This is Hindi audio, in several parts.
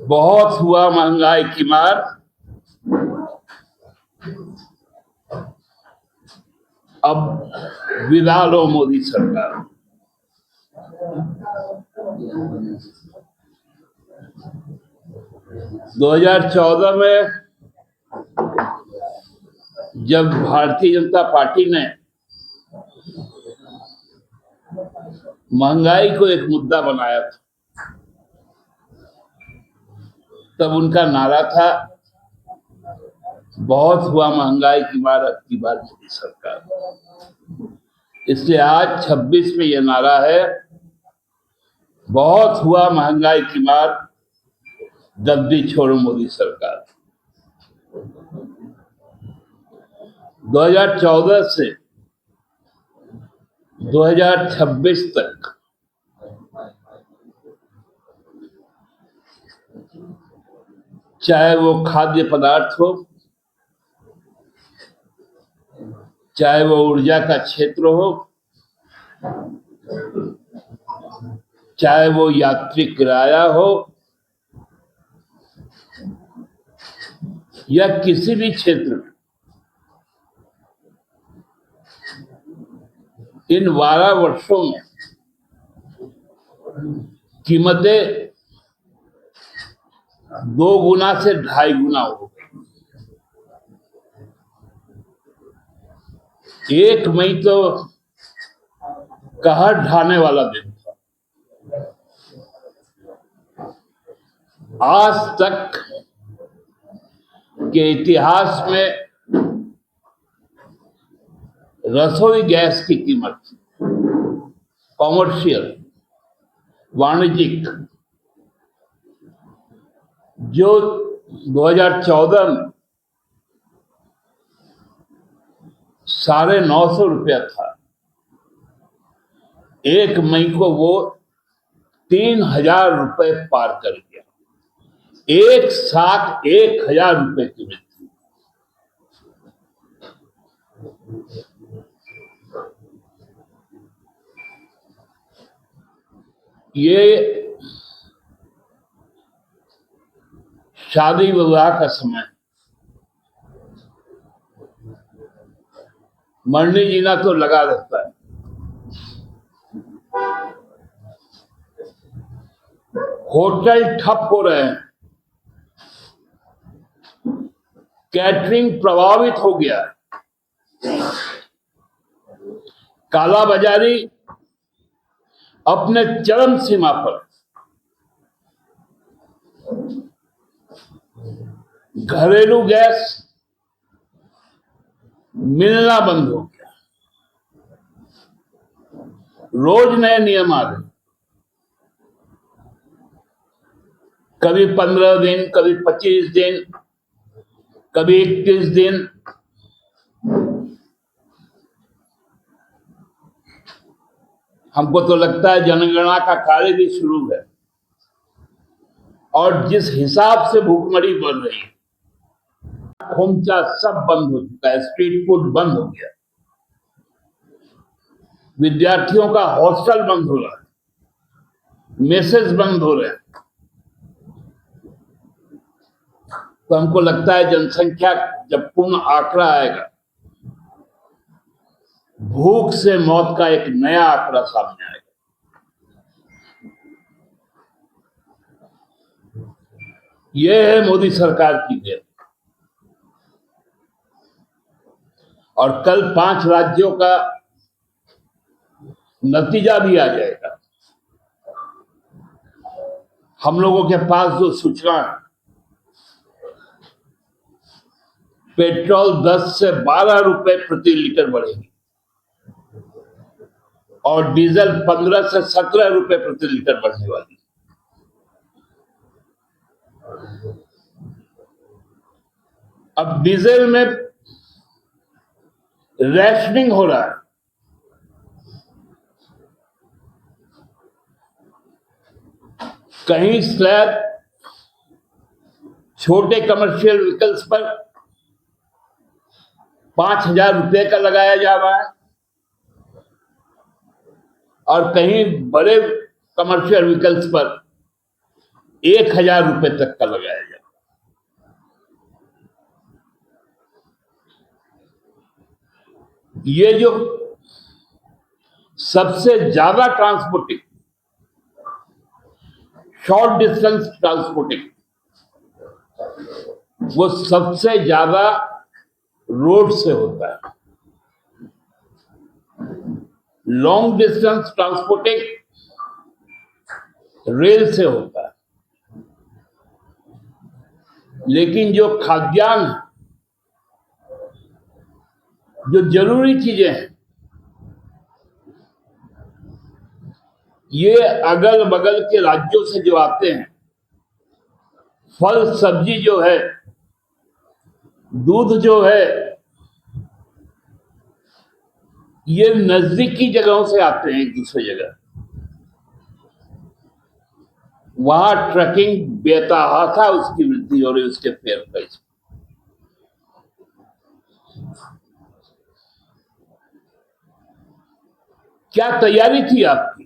बहुत हुआ महंगाई की मार, अब विदा लो मोदी सरकार। दो 2014 में जब भारतीय जनता पार्टी ने महंगाई को एक मुद्दा बनाया था, तब उनका नारा था, बहुत हुआ महंगाई की मार, अब की बार मोदी सरकार। इसलिए आज 26 में यह नारा है, बहुत हुआ महंगाई की मार, गद्दी छोड़ो मोदी सरकार। 2014 से 2026 तक चाहे वो खाद्य पदार्थ हो, चाहे वो ऊर्जा का क्षेत्र हो, चाहे वो यात्री किराया हो, या किसी भी क्षेत्र में, इन 12 वर्षों में कीमतें 2 गुना से 2.5 गुना हो गई। 1 मई तो कहर ढाने वाला दिन था। आज तक के इतिहास में रसोई गैस की कीमत, कॉमर्शियल, वाणिज्यिक, जो 2014 में 950 रुपया था, 1 मई को वो 3000 रुपए पार कर गया। एक साथ 1000 रुपए की वृद्धि। ये शादी विवाह का समय, मरनी जीना तो लगा रहता है। होटल ठप हो रहे हैं, कैटरिंग प्रभावित हो गया, कालाबाजारी अपने चरम सीमा पर, घरेलू गैस मिलना बंद हो गया, रोज नए नियम आ रहे, कभी 15 दिन, कभी 25 दिन, कभी 21 दिन। हमको तो लगता है जनगणना का कार्य भी शुरू है, और जिस हिसाब से भूखमरी बढ़ रही है, खोमचा सब बंद हो चुका है, स्ट्रीट फूड बंद हो गया, विद्यार्थियों का हॉस्टल बंद हो रहा है, मेसेज बंद हो रहे हैं। तो हमको लगता है जनसंख्या जब पूर्ण आंकड़ा आएगा, भूख से मौत का एक नया आंकड़ा सामने आएगा। यह है मोदी सरकार की देन। और कल 5 राज्यों का नतीजा भी आ जाएगा। हम लोगों के पास जो सूचना है, पेट्रोल 10 से 12 रुपए प्रति लीटर बढ़ेगी और डीजल 15 से 17 रुपए प्रति लीटर बढ़ने वाली। अब डीजल में रैशनिंग हो रहा है। कहीं स्लैब छोटे कमर्शियल व्हीकल्स पर 5000 रुपए का लगाया जा रहा है, और कहीं बड़े कमर्शियल व्हीकल्स पर 1,000 रुपए तक का लगाया जाए। ये जो सबसे ज्यादा ट्रांसपोर्टिंग, शॉर्ट डिस्टेंस ट्रांसपोर्टिंग, वो सबसे ज्यादा रोड से होता है। लॉन्ग डिस्टेंस ट्रांसपोर्टिंग रेल से होता है। लेकिन जो खाद्यान्न, जो जरूरी चीजें हैं, ये अगल बगल के राज्यों से जो आते हैं, फल सब्जी जो है, दूध जो है, ये नजदीकी जगहों से आते हैं एक दूसरी जगह। वहां ट्रकिंग बेतहाशा उसकी वृद्धि हो रही, उसके फेयर प्राइस। क्या तैयारी थी आपकी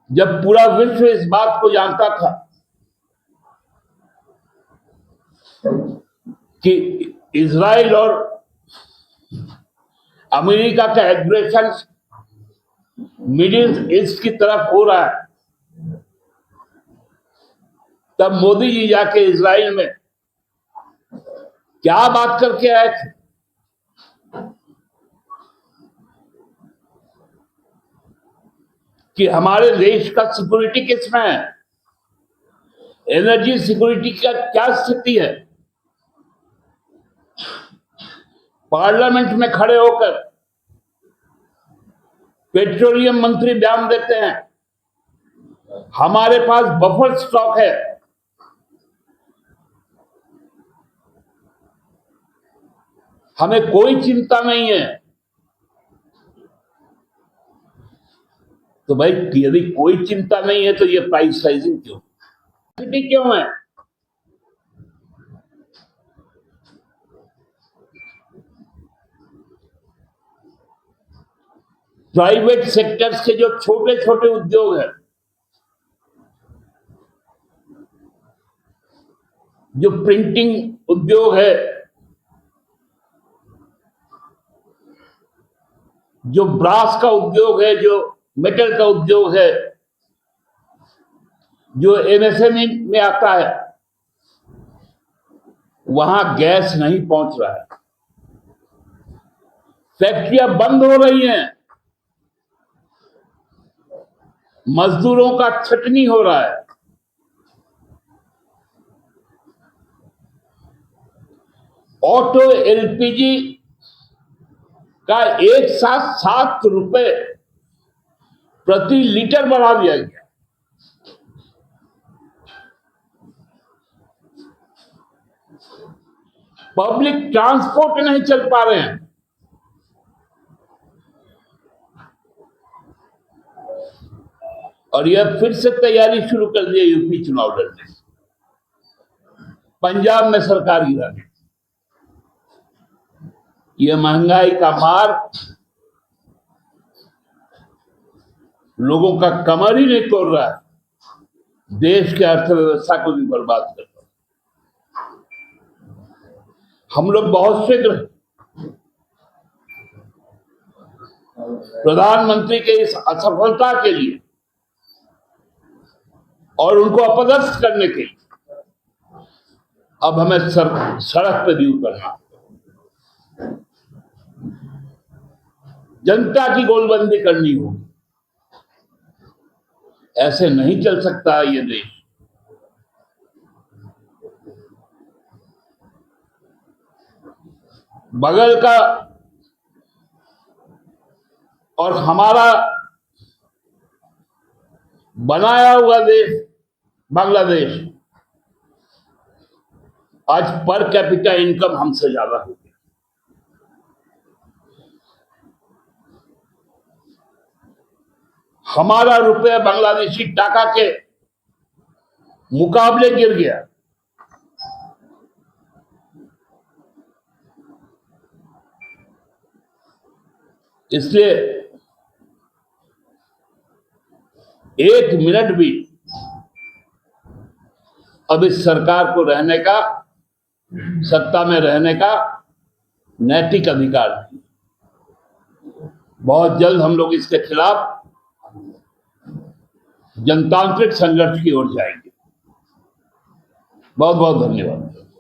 जब पूरा विश्व इस बात को जानता था कि इजराइल और अमेरिका का एग्रेशन मिडिल ईस्ट की तरफ हो रहा है? तब मोदी जी जाके इजराइल में क्या बात करके आए थे? कि हमारे देश का सिक्योरिटी किसमें है, एनर्जी सिक्योरिटी का क्या स्थिति है। पार्लियामेंट में खड़े होकर पेट्रोलियम मंत्री बयान देते हैं, हमारे पास बफर स्टॉक है। हमें कोई चिंता नहीं है। तो भाई, यदि कोई चिंता नहीं है तो ये प्राइस राइजिंग क्यों है? प्राइवेट सेक्टर्स के जो छोटे छोटे उद्योग हैं, जो प्रिंटिंग उद्योग है, जो ब्रास का उद्योग है, जो मेटल का उद्योग है, जो एमएसएमई में आता है, वहां गैस नहीं पहुंच रहा है। फैक्ट्रियां बंद हो रही हैं, मजदूरों का छटनी हो रहा है। ऑटो एलपीजी का एक साथ 7 रुपए प्रति लीटर बढ़ा दिया गया। पब्लिक ट्रांसपोर्ट नहीं चल पा रहे हैं। और यह फिर से तैयारी शुरू कर दी है यूपी चुनाव लड़ने। पंजाब में सरकार गिरा दी। यह महंगाई का मार लोगों का कमर ही नहीं तोड़ रहा है, देश की अर्थव्यवस्था को भी बर्बाद कर रहा है। हम लोग बहुत शीघ्र प्रधानमंत्री के इस असफलता के लिए और उनको अपदस्थ करने के लिए अब हमें सड़क पे भी उतरना, जनता की गोलबंदी करनी होगी। ऐसे नहीं चल सकता है ये देश। बगल का और हमारा बनाया हुआ देश बांग्लादेश आज पर कैपिटा इनकम हमसे ज्यादा हो गया। हमारा रुपया बांग्लादेशी टाका के मुकाबले गिर गया। इसलिए एक मिनट भी अब इस सरकार को रहने का, सत्ता में रहने का नैतिक अधिकार नहीं। बहुत जल्द हम लोग इसके खिलाफ जनतांत्रिक संघर्ष की ओर जाएंगे। बहुत बहुत धन्यवाद।